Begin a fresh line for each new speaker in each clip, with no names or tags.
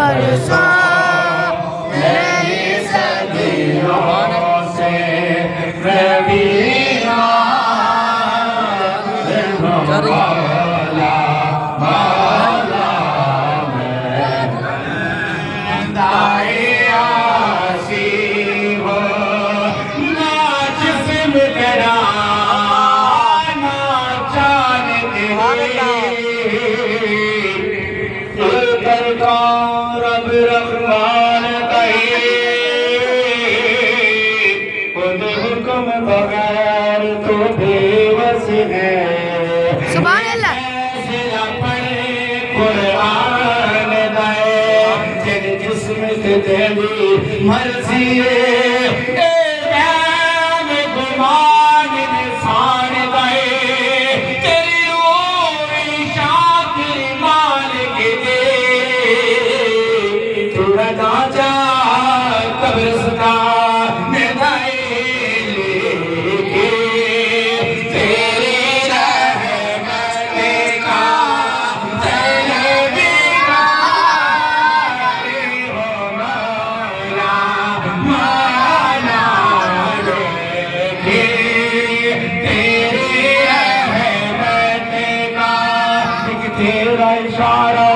बरसों नहीं सदियों से रवीना रब रहमान खुद हुक्म बगैर तो बेबस है। सुभान अल्लाह। कुरान जिन जिस्म से तेरी मर्जी गुमान इंसान गए तेरी रोई शातिर मालिक दे राजा कब्रिस्तान में गए लेके तेरे रहमत का तलबीगार हो मौला माना लेके तेरे रहमत का एक तेरा इशारा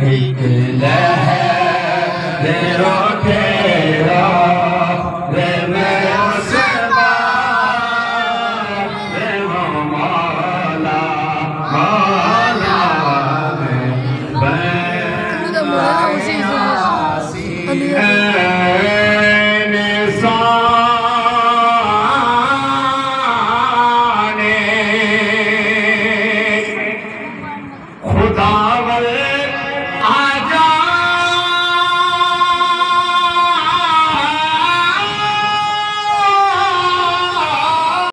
एक लहर